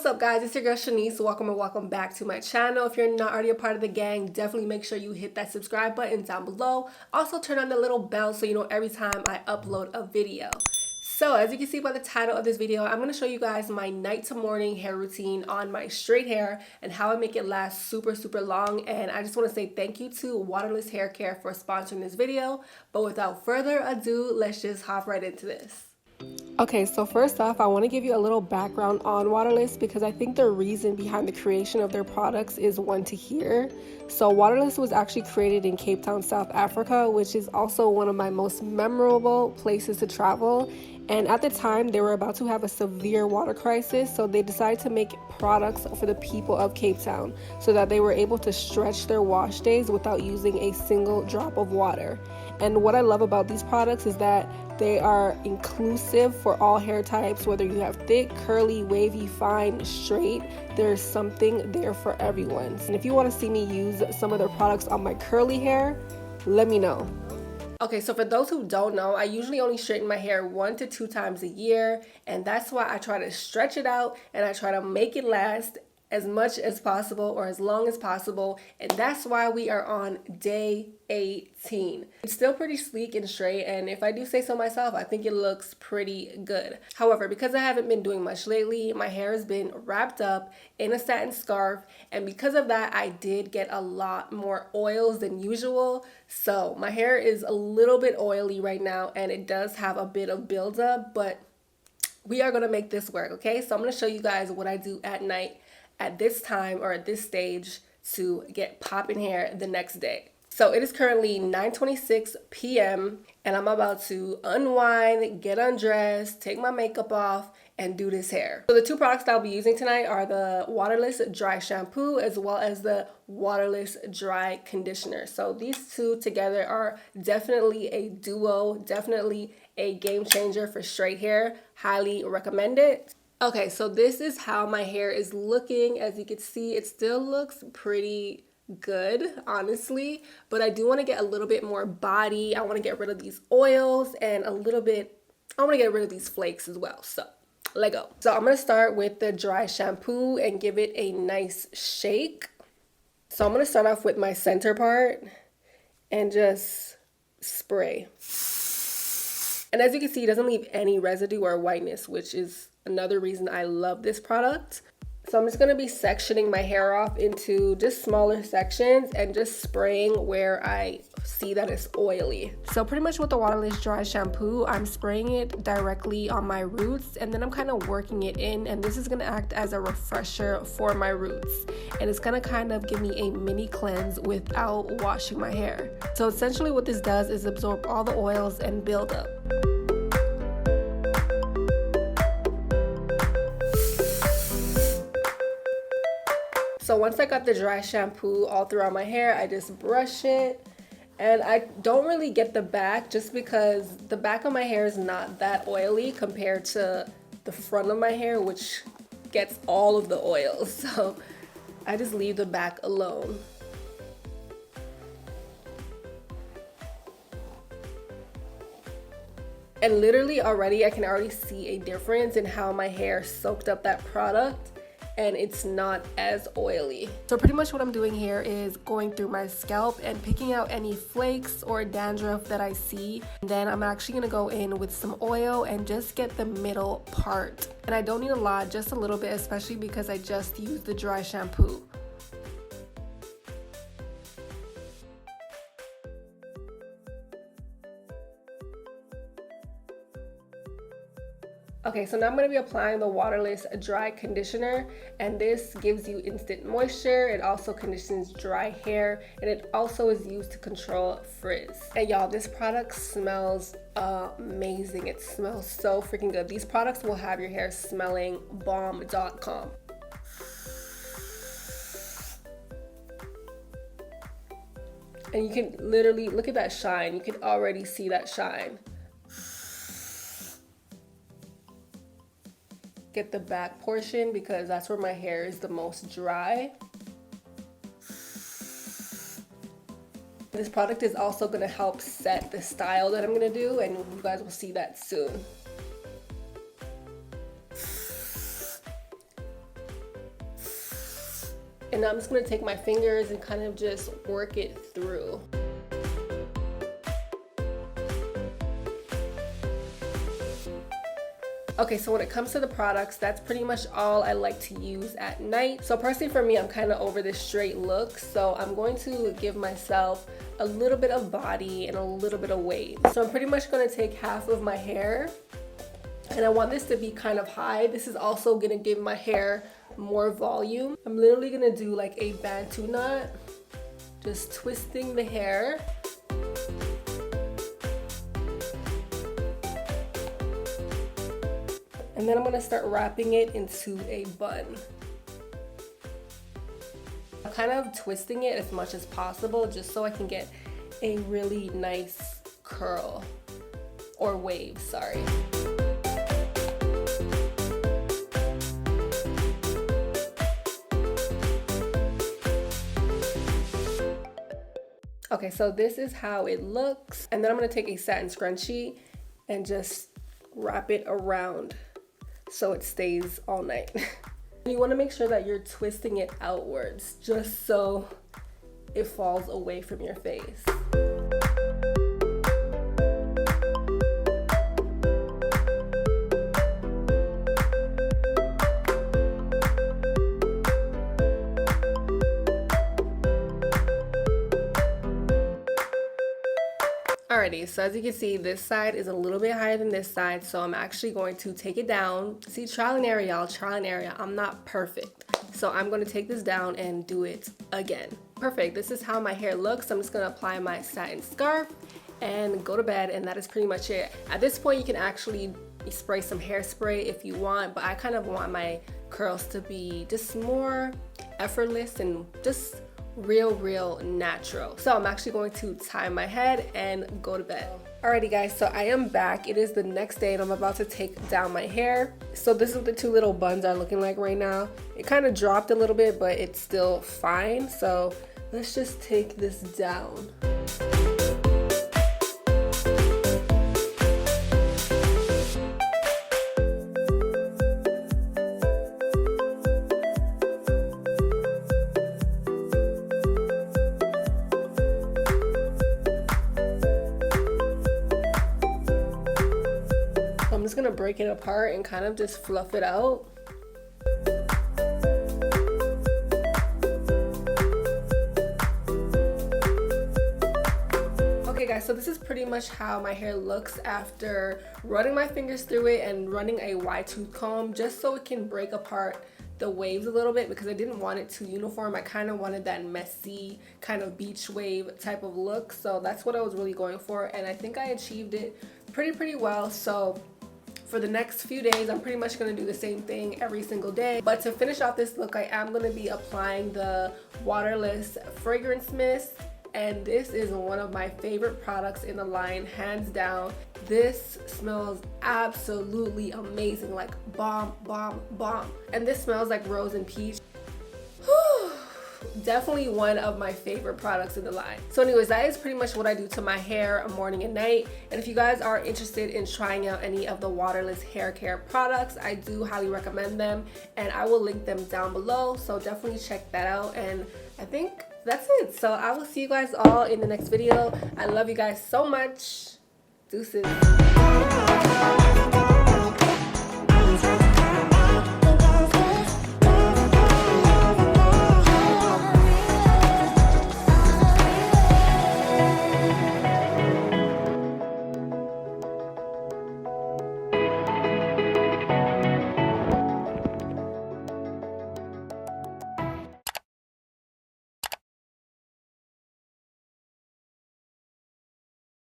up, guys? It's your girl Shanice. Welcome back to my channel. If you're not already a part of the gang, definitely make sure you hit that subscribe button down below. Also turn on the little bell so you know every time I upload a video. So as you can see by the title of this video, I'm going to show you guys my night to morning hair routine on my straight hair and how I make it last super long. And I just want to say thank you to Waterless Hair Care for sponsoring this video. But without further ado, let's just hop right into this. Okay, so first off, I want to give you a little background on Waterless because I think the reason behind the creation of their products is one to hear. So Waterless was actually created in Cape Town, South Africa, which is also one of my most memorable places to travel. And at the time, they were about to have a severe water crisis, so they decided to make products for the people of Cape Town so that they were able to stretch their wash days without using a single drop of water. And what I love about these products is that they are inclusive for all hair types, whether you have thick, curly, wavy, fine, straight. There's something there for everyone. And if you want to see me use some of their products on my curly hair, let me know. Okay, so for those who don't know, I usually only straighten my hair 1 to 2 times a year, and that's why I try to stretch it out and I try to make it last as much as possible or as long as possible, and that's why we are on day 18. It's still pretty sleek and straight, and if I do say so myself, I think it looks pretty good. However, because I haven't been doing much lately, my hair has been wrapped up in a satin scarf, and because of that, I did get a lot more oils than usual. So my hair is a little bit oily right now, and it does have a bit of buildup, but we are gonna make this work, okay? So I'm gonna show you guys what I do at night at this time or at this stage to get popping hair the next day. So it is currently 9:26 p.m. and I'm about to unwind, get undressed, take my makeup off, and do this hair. So the 2 products that I'll be using tonight are the Waterless Dry Shampoo as well as the Waterless Dry Conditioner. So these 2 together are definitely a duo, definitely a game changer for straight hair. Highly recommend it. Okay, so this is how my hair is looking. As you can see, it still looks pretty good, honestly, but I do want to get a little bit more body. I want to get rid of these oils and I want to get rid of these flakes as well. So let go. So I'm going to start with the dry shampoo and give it a nice shake. So I'm going to start off with my center part and just spray. And as you can see, it doesn't leave any residue or whiteness, which is another reason I love this product. So I'm just going to be sectioning my hair off into just smaller sections and just spraying where I see that it's oily. So pretty much with the Waterless Dry Shampoo, I'm spraying it directly on my roots and then I'm kind of working it in, and this is going to act as a refresher for my roots. And it's going to kind of give me a mini cleanse without washing my hair. So essentially what this does is absorb all the oils and build up. So once I got the dry shampoo all throughout my hair, I just brush it, and I don't really get the back just because the back of my hair is not that oily compared to the front of my hair, which gets all of the oils. So I just leave the back alone. And literally already I can already see a difference in how my hair soaked up that product, and it's not as oily. So pretty much what I'm doing here is going through my scalp and picking out any flakes or dandruff that I see. And then I'm actually gonna go in with some oil and just get the middle part. And I don't need a lot, just a little bit, especially because I just used the dry shampoo. Okay, so now I'm going to be applying the Waterless Dry Conditioner, and this gives you instant moisture. It also conditions dry hair, and it also is used to control frizz. And y'all, this product smells amazing. It smells so freaking good. These products will have your hair smelling bomb.com. And you can literally look at that shine. You can already see that shine. Get the back portion because that's where my hair is the most dry. This product is also going to help set the style that I'm going to do, and you guys will see that soon. And now I'm just going to take my fingers and kind of just work it through. Okay, so when it comes to the products, that's pretty much all I like to use at night. So personally for me, I'm kind of over this straight look. So I'm going to give myself a little bit of body and a little bit of wave. So I'm pretty much going to take half of my hair, and I want this to be kind of high. This is also going to give my hair more volume. I'm literally going to do like a bantu knot, just twisting the hair. And then I'm gonna start wrapping it into a bun. I'm kind of twisting it as much as possible just so I can get a really nice curl, or wave, sorry. Okay, so this is how it looks. And then I'm gonna take a satin scrunchie and just wrap it around so it stays all night. You want to make sure that you're twisting it outwards just so it falls away from your face. Alrighty, so as you can see, this side is a little bit higher than this side, so I'm actually going to take it down. See, trial and error, y'all, trial and error. I'm not perfect, so I'm going to take this down and do it again. Perfect, this is how my hair looks. I'm just going to apply my satin scarf and go to bed, and that is pretty much it. At this point, you can actually spray some hairspray if you want, but I kind of want my curls to be just more effortless and just real natural. So I'm actually going to tie my head and go to bed. Alrighty guys, so I am back. It is the next day and I'm about to take down my hair. So this is what the two little buns are looking like right now. It kind of dropped a little bit, but it's still fine. So let's just take this down. I'm just gonna break it apart and kind of just fluff it out. Okay guys, so this is pretty much how my hair looks after running my fingers through it and running a wide tooth comb, just so it can break apart the waves a little bit, because I didn't want it too uniform. I kind of wanted that messy kind of beach wave type of look, so that's what I was really going for, and I think I achieved it pretty well. So for the next few days, I'm pretty much going to do the same thing every single day. But to finish off this look, I am going to be applying the Waterless Fragrance Mist. And this is one of my favorite products in the line, hands down. This smells absolutely amazing, like bomb. And this smells like rose and peach. Whew. Definitely one of my favorite products in the line. So anyways, that is pretty much what I do to my hair morning and night. And if you guys are interested in trying out any of the Waterless hair care products, I do highly recommend them, and I will link them down below, so definitely check that out. And I think that's it. So I will see you guys all in the next video. I love you guys so much. Deuces.